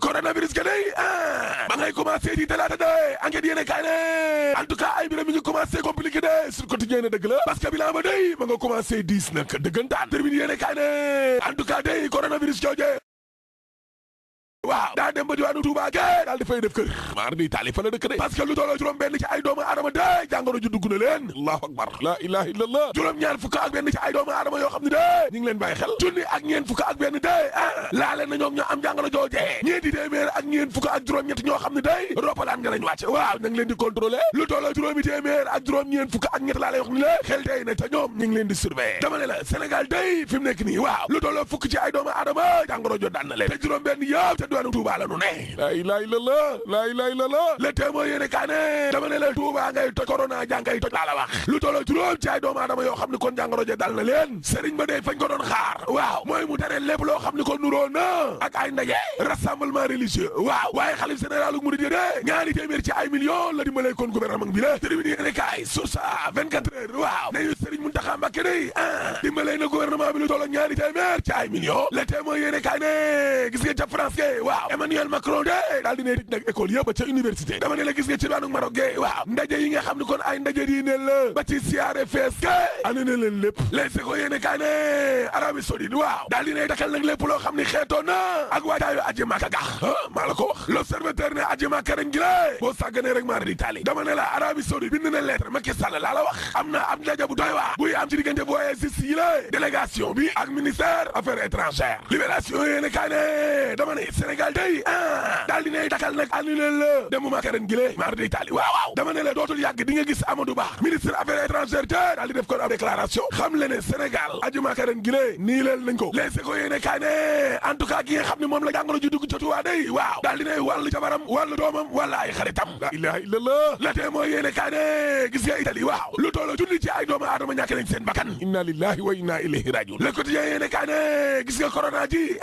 coronavirus ga day ba ngay commencé di talaata de enquête yéene kaay ne en tout cas ay mbir mi ngi commencé compliqué de sur quotidien dëgg la parce que bilan ba day ma nga commencé diis nag dëggantaan termine yéene kaay ne en tout cas day coronavirus jooje waaw daa dem ba diwaanu Touba ge daal dafay def kër maar di taali fa la dëkk de parce que lu tolloo juróom benn ci ay doomu aadama de jàngoro ju dugg na leen allahu akbar la ilaha illallah juróom ñaar fukk ak benn ci ay doomu aadama yoo xam ne de ñu ngi leen bàyyi xel junni ak ñeen fukk ak benn de laale na ñoom ñoo am jàngoro jooje ñeenti téeméer ak ñeen fukk ak juróom ñett ñoo xam ne day roppalaan nga lañ wàcce waaw na ngi leen di contrôler lu tolloo juróomi téeméer ak juróom ñeen fukk ak ñett laa lay wax ni la xel tey na ca ñoom ñu ngi leen di surveiller dama ne la Sénégal day fi mu nekk nii waaw lu tolloo fukk ci ay doomu aadama jàngoro jo daan na leen te juróom benn yëpp te diwaanu Touba la nu ne la ilaha illallah la ilaha illallah le témoin yéene kaa ne dama ne la Touba ngay toj corona jàngay toj laa la wax lu tolloo juróom ci ay doomu aadama yoo xam ne kon jàngoro ja dal na leen sëriñ ba dee fañ ko doon xaar waaw mooy mu tere lépp loo xam ne kon nuroo na ak ay ndaje rassemblement religieux waaw waaye xalif général u murid de ñaari téeméer ci ay millions la dimbalee kon gouvernement bi la termine yéene kaay source a 24 heures waaw nañu sëriñ Mountakha Mbacké day dimbalee na gouvernement bi lu tolloo ñaari téeméer ci ay millions le témoin yéene kaay ne gis nga ca France ke waaw Emmanuel Macron de daal dina tëj nag école yëpp ba ca université dama ne la gis nga ci daanu Maroc ge waaw ndaje yi nga xam ne kon ay ndaje diine la ba ci siyaare fees ke ane na leen lépp les ko yéene kaay ne Arabie Saoudite waaw daal dina dakal nag lépp loo xam ne xeetoon na ak waajaayu aji Makka gax maa la ko wax l'observateur ne aji Makka ren gi la boo sàgganee rek maar di taali dama ne la Arabie Saoudite bind na lettre Macky Sall laa la wax am na ab ndaje bu doy waa buy am ci diggante bu OAS yi la délégation bi ak ministère affaires étrangères libération yéene kaay ne dama ne Sénégal day daal dinay dakal nag annulé la demu Makka ren gi la maar di taali waaw dama ne la dootul yàgg di nga gis Amadou Ba ministre affaires étrangères te daal di def kon ab déclaration xam le ne Sénégal aji Makka ren gi la nii leel nañ ko les ko yéene kaay ne en tout cas ki nga xam ne moom la jàngoro ju dugg jotuwaa day waaw daal dinay wàllu jabaram wàllu doomam wala ay xaritam la ilaha illallah la tee mooy yéene kaay ne gis nga Italie waaw lu tolloo junni ci ay doomu aadama ñàkk nañ seen bakkan inna lillahi wa inna ilayhi rajiun le quotidien yéene kaay ne gis nga corona ji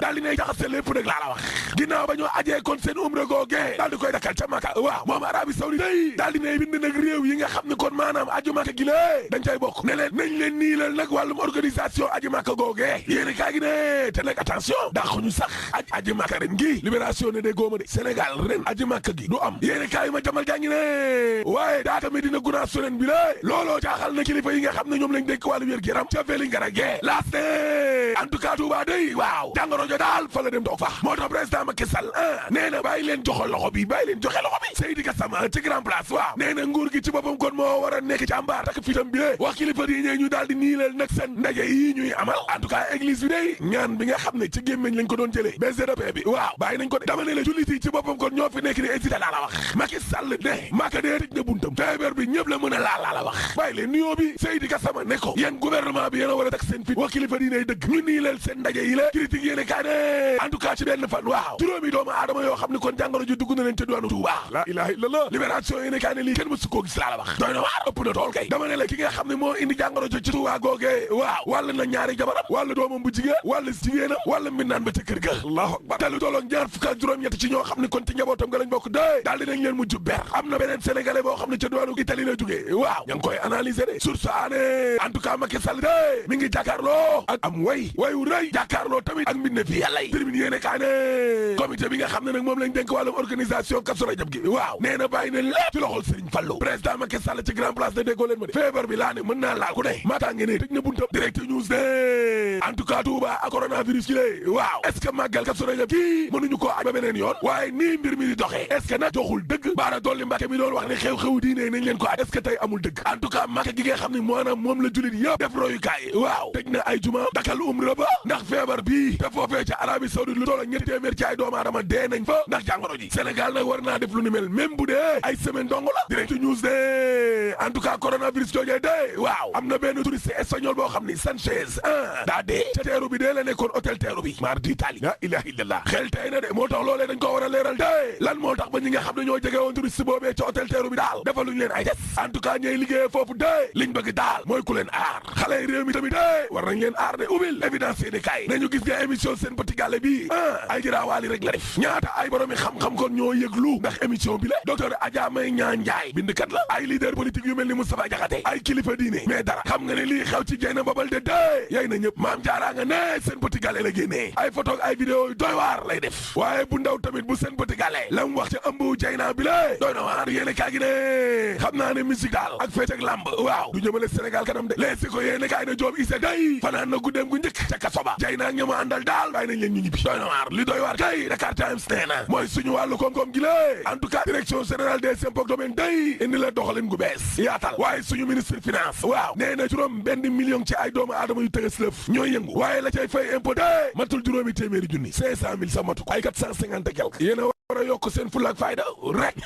daal dinay jaxase lépp nag laa la wax ginnaaw ba ñoo ajee kon seen umra googe daal di koy dakkal ca Makka waaw moom Arabie Saoudite day daal dinay bind nag réew yi nga xam ne kon maanaam aju Makka gi lée dañ cay bokk ne leen nañ leen niilal nag wàllum organisation aji Makka googe yéene kaay gi ne te nag attention dàquñu sax aji Makka ren gi libération ne de góoma de Sénégal ren aji Makka gi du am yéene kaay ma jamal jàngi ne waaye daata Medina Gounass sonen bi la looloo jaaxal na kilifa yi nga xam ne ñoom lañ dénk wàllu wér gu yaram ca Vélingara gee laas ne en tout cas Touba day waaw jàngoro jo daal fa la dem toog fa moo tax président Macky Sall nee na bàyyi leen joxe loxo bi bàyyi leen joxe loxo bi Seydi Gassama ci grand place waaw nee na nguur gi ci boppam kon moo war a nekk ci àmbaar tak fitam bi wax kilifa yi ñee ñu daal di niilal nag seen ndaje yi ñuy amal en tout cas église bi day ñaan bi nga xam ne ci gémmeñ lañ ko doon jëlee BGDP bi waaw bàyyi nañ ko de dama ne la jullit yi ci boppam kon ñoo fi nekk ni hésité laa la wax Macky Sall ne Makka dee tëj na buntam feebar bi ñëpp la mën a laal laa la wax bàyyi leen nuyoo bi Seydi Gassama ne ko yéen gouvernement bi yéen a war a tak seen fit wax kilifa yi dëgg ñu niilal seen ndaje yi la critique yéene kaa ne en tout cas ci benn fan waaw juróomi doomu aadama yoo xam ne kon jàngoro ji dugg na leen ca diwaanu Touba la ilaha illallah libération yéene kaa ne lii kenn mësu koo gis laa la wax doy na waar ëpp na tool kay dama ne la ki nga xam ne moo indi jàngoro ji ci Touba googee waaw wàll na ñaari jabaram wàll doomam bu jigéen wàll jigéenam wàll mbindaan ba ca kër ga allahu akbar te lu tolloog ñaar fukk ak juróom-ñett ci ñoo xam ne kon ci njabootam nga lañ bokk dee daal dinañ leen mujj ber am na beneen sénégalais boo xam ne ca diwaanu Italie la jógee waaw ña ngi koy analyser de source aané en tout cas Macky Sall de mi ngi jàkkaarloo ak am wayu rëy jàkkaarloo tamit ak mbinde fi yàlla yi termine yéene kaa ne comité bi nga xam ne nag moom lañ dénk wàllum organisation Kazu Rajab gi waaw nee na bàyyi ne lépp ci loxol Serigne Fallou président Macky Sall ci grand place de déggoo leen ma de feebar bi laa ne mën naa laal ku ne maataa nge ne tëj na buntam direct news de en tout cas Touba ak coronavirus gi lée waaw est ce que màggal Kazu Rajab gi mënuñu koo aj ba beneen yoon waaye nii mbir mi di doxee est ce que nag joxul dëgg baara dolli Mbàkke mi doon wax ne xew-xew diine nañ leen ko aj est ce que tey amul dëgg en tout cas Makka gi nga xam ne maanaam moom la julit yëpp def royukaay waaw tëj na ay juma dakal umra ba ndax feebar bi te foofee ca Arabie Saoudite lu toll ak ñetti téeméer ci ay doomu aadama dee nañ fa ndax jàngoro ji Sénégal nag war naa def lu ni mel même bu dee ay semaine dong la direct news de en tout cas coronavirus joojee de waaw am na benn touriste espagnol boo xam ni Sanchez daa dee ca teeru bi dee la nekkoon hôtel teeru bi mar di Italie la ilaha illallah xel tey na de moo tax loolee dañ ko war a leeral de lan moo tax ba ñi nga xam ne ñoo jege woon touriste boobee ca hôtel teeru bi daal defaluñ leen ay test en tout cas ñooy liggéeyee foofu de liñ bëgg daal mooy ku leen aar xale yi réew mi tamit de war nañ leen aar de ubbil évidence yéene kaay nañu gis nga émission seen petit gàlle bi ay giraawaat Waly rek la def ñaata ay borom yi xam-xam kon ñoo yëglu ndax émission bi la docteur Adja May Ñaan Njaay bindkat la ay leader politique yu mel ni Moustapha Diakhaté ay kilifa diine mais dara xam nga ne lii xew ci Dieynaba Balde dee yay na ñëpp Maam Jaara nga ne Sen Petit Gallé la génnee ay photo ak ay vidéo yu doy waar lay def waaye bu ndaw tamit bu Sen Petit Gallé la mu wax ca ëmb Dieyna bi la doy na waar yéene kaa gi ne xam naa ne musique daal ak fecc ak lamb waaw du jëmale Sénégal kanam de lees si ko yéene kaay na Joob Issa day fanaan na guddeem gu njëkk ca kaso ba Dieyna ak ñama àndal daal bàyyi nañ leen ñu ñibbi doy na waar li doy waar kay Dakar Times nee na mooy suñu wàllu koom-koom gi la en tout cas direction générale des impôts domaine day indi la doxalin gu bees yaatal waaye suñu ministre finance waaw nee na juróom benn million ci ay doomu aadama yu tëgës lëf ñooy yëngu waaye la cay fay impôt de matul juróomi téeméeri junni 500 000 sa matu ay 450 quelque yéen a war a yokk seen fulla ak fayda rek